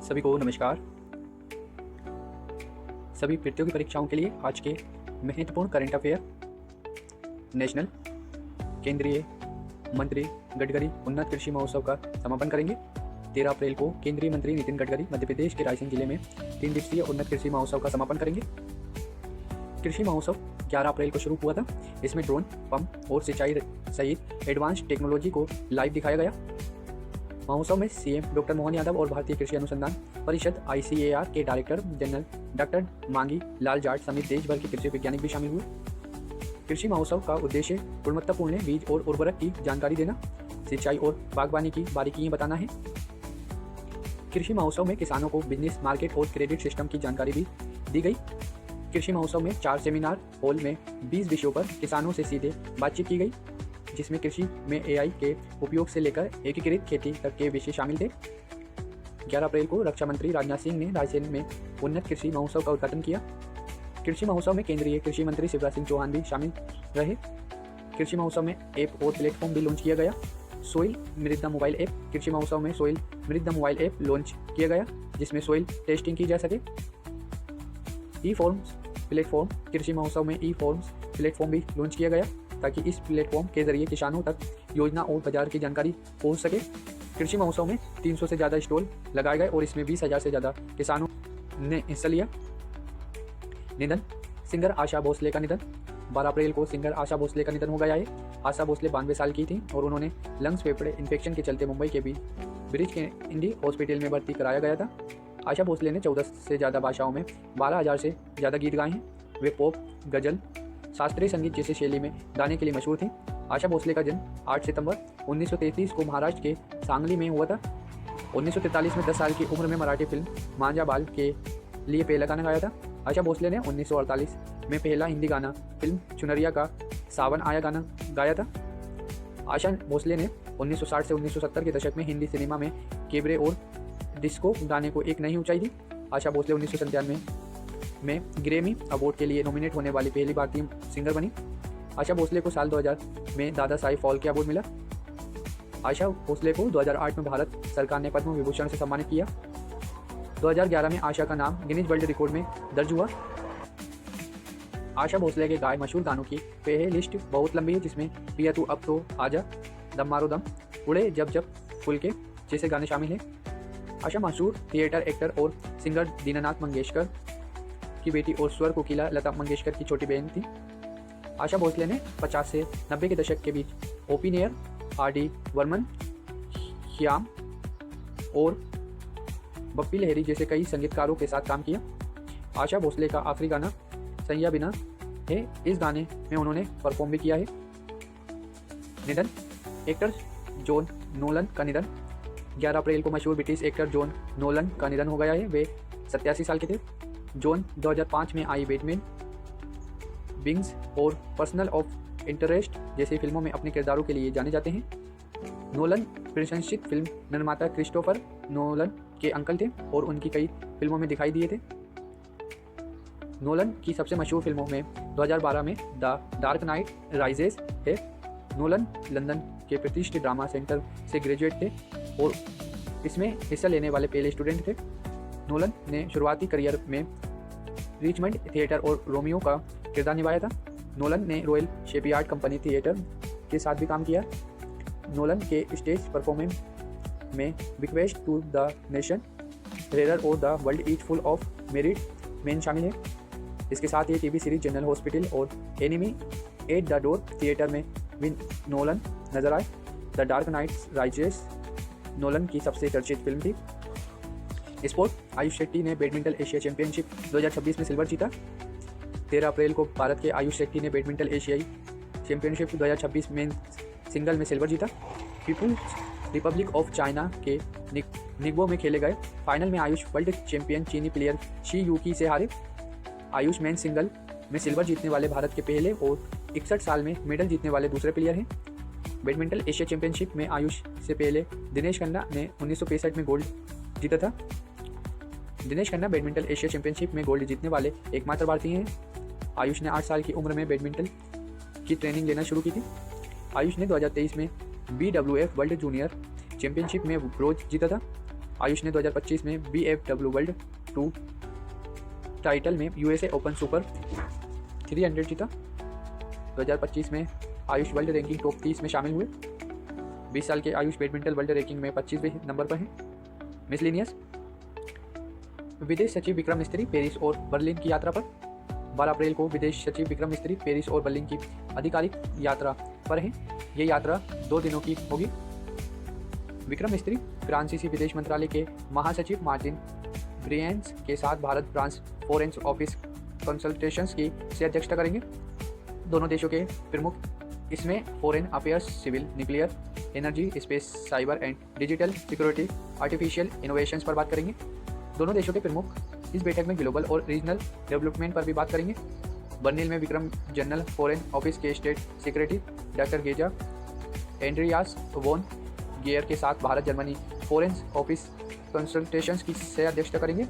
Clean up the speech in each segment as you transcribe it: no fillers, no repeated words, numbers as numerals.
सभी को नमस्कार। सभी प्रतियोगी परीक्षाओं के लिए आज के महत्वपूर्ण करंट अफेयर। नेशनल केंद्रीय मंत्री गडकरी उन्नत कृषि महोत्सव का समापन करेंगे। 13 अप्रैल को केंद्रीय मंत्री नितिन गडकरी मध्य प्रदेश के रायसेन जिले में 3 दिवसीय उन्नत कृषि महोत्सव का समापन करेंगे। कृषि महोत्सव 11 अप्रैल को शुरू हुआ था। इसमें ड्रोन, पंप और सिंचाई सहित एडवांस टेक्नोलॉजी को लाइव दिखाया गया। महोत्सव में सीएम डॉक्टर मोहन यादव और भारतीय कृषि अनुसंधान परिषद ICAR के डायरेक्टर जनरल डॉक्टर मांगी लाल जाट समेत देश भर के कृषि वैज्ञानिक भी शामिल हुए। कृषि महोत्सव का उद्देश्य गुणवत्तापूर्ण बीज और उर्वरक की जानकारी देना, सिंचाई और बागवानी की बारीकियां बताना है। कृषि महोत्सव में किसानों को बिजनेस, मार्केट और क्रेडिट सिस्टम की जानकारी भी दी गई। कृषि महोत्सव में 4 सेमिनार हॉल में 20 विषयों पर किसानों से सीधे बातचीत की गई, जिसमें कृषि में AI के उपयोग से लेकर एकीकृत खेती तक के विषय शामिल थे। 11 अप्रैल को रक्षा मंत्री राजनाथ सिंह ने रायसेन में उन्नत कृषि महोत्सव का उद्घाटन किया। कृषि महोत्सव में केंद्रीय कृषि मंत्री शिवराज सिंह चौहान भी शामिल रहे। कृषि महोत्सव में ऐप और प्लेटफॉर्म भी लॉन्च किया गया। सोइल मृदा मोबाइल ऐप। कृषि महोत्सव में सोइल मृदा मोबाइल ऐप लॉन्च किया गया, जिसमें सोइल टेस्टिंग की जा सके। ई फॉर्म्स प्लेटफॉर्म। कृषि महोत्सव में ई फॉर्म्स प्लेटफॉर्म भी लॉन्च किया गया, ताकि इस प्लेटफॉर्म के जरिए किसानों तक योजना और बाजार की जानकारी पहुंच सके। कृषि महोत्सव में 300 से ज़्यादा स्टॉल लगाए गए और इसमें 20,000 से ज़्यादा किसानों ने हिस्सा लिया। निधन। सिंगर आशा भोसले का निधन। 12 अप्रैल को सिंगर आशा भोसले का निधन हो गया है। आशा भोसले 92 साल की थी और उन्होंने लंग्स फेफड़े इन्फेक्शन के चलते मुंबई के ब्रिज के इंडी हॉस्पिटल में भर्ती कराया गया था। आशा भोसले ने 14 से ज़्यादा भाषाओं में 12,000 से ज़्यादा गीत गाए हैं। वे पॉप, गज़ल, शास्त्रीय संगीत जैसी शैली में गाने के लिए मशहूर थी। आशा भोसले का जन्म 8 सितंबर 1933 को महाराष्ट्र के सांगली में हुआ था। 1943 में 10 साल की उम्र में मराठी फिल्म मांझा बाल के लिए पहला गाना गाया था। आशा भोसले ने 1948 में पहला हिंदी गाना फिल्म चुनरिया का सावन आया गाना गाया था। आशा भोसले ने 1960 से 1970 के दशक में हिंदी सिनेमा में कैबरे और डिस्को गाने को एक नई ऊंचाई दी। आशा भोसले 1997 में ग्रैमी अवार्ड के लिए नॉमिनेट होने वाली पहली भारतीय सिंगर बनी। आशा भोसले को साल 2000 में दादा साहिब फाल्के अवार्ड मिला। आशा भोसले को 2008 में भारत सरकार ने पद्म विभूषण से सम्मानित किया। 2011 में आशा का नाम गिनीज वर्ल्ड रिकॉर्ड में दर्ज हुआ। आशा भोसले के गाए मशहूर गानों की प्लेलिस्ट बहुत लंबी है, जिसमें पिया तू अब तो आजा, दम मारो दम, उड़े जब जब फुल के जैसे गाने शामिल हैं। आशा मशहूर थिएटर एक्टर और सिंगर दीनानाथ मंगेशकर की बेटी और स्वर कोकिला लता मंगेशकर की छोटी बहन थी। आशा भोसले ने 50 से 90 के दशक के बीच ओपी नेयर, RD वर्मन, श्याम और बप्पी लहरी जैसे कई संगीतकारों के साथ काम किया। आशा भोसले का आखिरी गाना सैया बिना है। इस गाने में उन्होंने परफॉर्म भी किया है। निधन। एक्टर जॉन नोलन का निधन। 11 अप्रैल को मशहूर ब्रिटिश एक्टर जॉन नोलन का निधन हो गया है। वे 87 साल के थे। जॉन 2005 में आई बैटमैन, विंग्स और पर्सनल ऑफ इंटरेस्ट जैसी फिल्मों में अपने किरदारों के लिए जाने जाते हैं। नोलन प्रशंसित फिल्म निर्माता क्रिस्टोफर नोलन के अंकल थे और उनकी कई फिल्मों में दिखाई दिए थे। नोलन की सबसे मशहूर फिल्मों में 2012 में द डार्क नाइट राइजेस है। नोलन लंदन के प्रतिष्ठित ड्रामा सेंटर से ग्रेजुएट थे और इसमें हिस्सा लेने वाले पहले स्टूडेंट थे। नोलन ने शुरुआती करियर में रिचमंड थिएटर और रोमियो का किरदार निभाया था। नोलन ने रॉयल शेफियार्ड कंपनी थिएटर के साथ भी काम किया। नोलन के स्टेज परफॉर्मेंस में बिक्वेस्ट टू द नेशन, रेरर और The World Is Full of Married Men शामिल है। इसके साथ ही टीवी सीरीज जनरल हॉस्पिटल और Enemy at the Door theatre में भी नोलन नजर आए। The Dark Knight Rises Nolan की सबसे चर्चित फिल्म थी। स्पोर्ट। आयुष शेट्टी ने बैडमिंटन एशिया चैंपियनशिप 2026 में सिल्वर जीता। 13 अप्रैल को भारत के आयुष शेट्टी ने बैडमिंटन एशियाई चैंपियनशिप 2026 में सिंगल में सिल्वर जीता। पीपुल्स रिपब्लिक ऑफ चाइना के निग्बो में खेले गए फाइनल में आयुष वर्ल्ड चैंपियन चीनी प्लेयर शी यूकी से हारे। आयुष मेन सिंगल में सिल्वर जीतने वाले भारत के पहले और 61 साल में मेडल जीतने वाले दूसरे प्लेयर हैं। बैडमिंटन एशिया चैंपियनशिप में आयुष से पहले दिनेश खन्ना ने 1965 में गोल्ड जीता था। Dinesh Khanna badminton Asia championship में गोल्ड जीतने वाले एकमात्र भारतीय हैं। आयुष ने 8 साल की उम्र में बैडमिंटन की ट्रेनिंग लेना शुरू की थी। आयुष ने 2023 में BWF वर्ल्ड जूनियर चैंपियनशिप में ब्रोंज जीता था। आयुष ने 2025 में BFW वर्ल्ड टू टाइटल में USA ओपन सुपर 300 जीता। 2025 में आयुष वर्ल्ड रैंकिंग टॉप 30 में शामिल हुए। 20 साल के आयुष बैडमिंटन वर्ल्ड रैंकिंग में 25वें नंबर पर हैं। मिसलिनियस विदेश सचिव विक्रम मिस्त्री पेरिस और बर्लिन की यात्रा पर। 12 अप्रैल को विदेश सचिव विक्रम मिस्त्री पेरिस और बर्लिन की आधिकारिक यात्रा पर हैं। ये यात्रा 2 दिनों की होगी। विक्रम मिस्त्री फ्रांसीसी विदेश मंत्रालय के महासचिव मार्टिन ब्रियंस के साथ Bharat France foreign office consultations की से अध्यक्षता करेंगे। दोनों देशों के प्रमुख इसमें foreign affairs, civil, nuclear energy, space, cyber and digital security, artificial innovations पर बात करेंगे। दोनों देशों के प्रमुख इस बैठक में ग्लोबल और रीजनल डेवलपमेंट पर भी बात करेंगे। बर्लिन में विक्रम जनरल फॉरेन ऑफिस के state secretary doctor Geza Andreas von Geier के साथ Bharat Germany foreign office consultations की से अध्यक्षता करेंगे।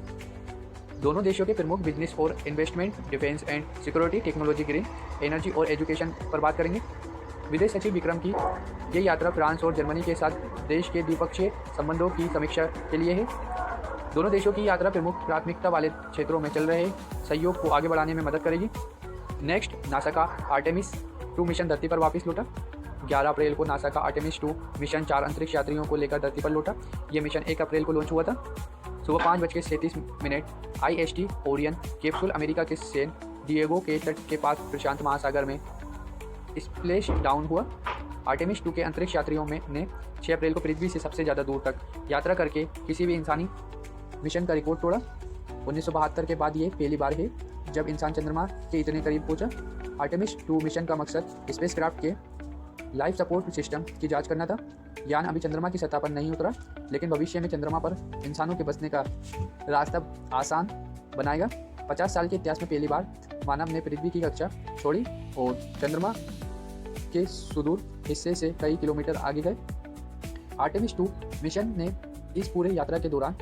दोनों देशों के प्रमुख बिजनेस और investment, defence and security, technology, green energy और एजुकेशन पर बात करेंगे। विदेश सचिव विक्रम की ये यात्रा फ्रांस और जर्मनी के साथ देश के द्विपक्षीय संबंधों की समीक्षा के लिए है। दोनों देशों की यात्रा प्रमुख प्राथमिकता वाले क्षेत्रों में चल रहे सहयोग को आगे बढ़ाने में मदद करेगी। नेक्स्ट, नासा का आर्टेमिस 2 मिशन धरती पर वापस लौटा। 11 अप्रैल को नासा का आर्टेमिस 2 मिशन 4 अंतरिक्ष यात्रियों को लेकर धरती पर लौटा। ये मिशन 1 अप्रैल को लॉन्च हुआ था। सुबह 5:37 IST ओरियन कैप्सूल अमेरिका के सैन डिएगो के तट के पास प्रशांत महासागर में स्प्लैश डाउन हुआ। आर्टेमिस 2 के अंतरिक्ष यात्रियों ने 6 अप्रैल को पृथ्वी से सबसे ज़्यादा दूर तक यात्रा करके किसी भी इंसानी मिशन का रिकॉर्ड तोड़ा। 1972 के बाद ये पहली बार है जब इंसान चंद्रमा के इतने करीब पहुंचा। आर्टेमिस 2 मिशन का मकसद स्पेसक्राफ्ट के लाइफ सपोर्ट सिस्टम की जांच करना था। यान अभी चंद्रमा की सतह पर नहीं उतरा, लेकिन भविष्य में चंद्रमा पर इंसानों के बसने का रास्ता आसान बनाएगा। 50 साल के इतिहास में पहली बार मानव ने पृथ्वी की कक्षा छोड़ी और चंद्रमा के सुदूर हिस्से से कई किलोमीटर आगे गए। आर्टेमिस 2 मिशन ने इस पूरे यात्रा के दौरान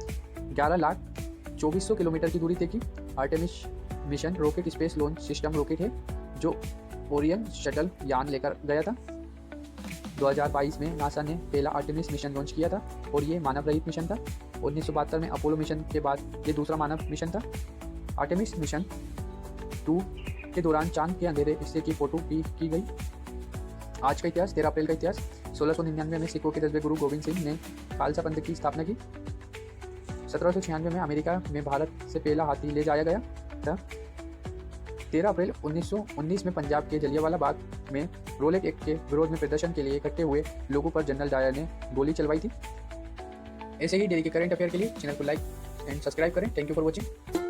11,24,000 किलोमीटर की दूरी तय की। Artemis mission rocket space launch system rocket है जो ओरियन शटल यान लेकर गया था। 2022 में नासा ने पहला आर्टेमिस मिशन लॉन्च किया था और ये मानव रहित मिशन था। 1972 में अपोलो मिशन के बाद ये दूसरा मानव मिशन था। आर्टेमिस मिशन 2 के दौरान चांद के अंधेरे हिस्से की फोटो भी की गई। आज का इतिहास, 13 अप्रैल का इतिहास। 1699 में सिखों के 10वें गुरु गोविंद सिंह ने खालसा पंथ की स्थापना की। 1796 में अमेरिका में भारत से पहला हाथी ले जाया गया था। 13 अप्रैल 1919 में पंजाब के जलियांवाला बाग में रोलेट एक्ट के विरोध में प्रदर्शन के लिए इकट्ठे हुए लोगों पर जनरल डायर ने गोली चलवाई थी। ऐसे ही डेली के करंट अफेयर के लिए चैनल को लाइक एंड सब्सक्राइब करें। Thank you for watching.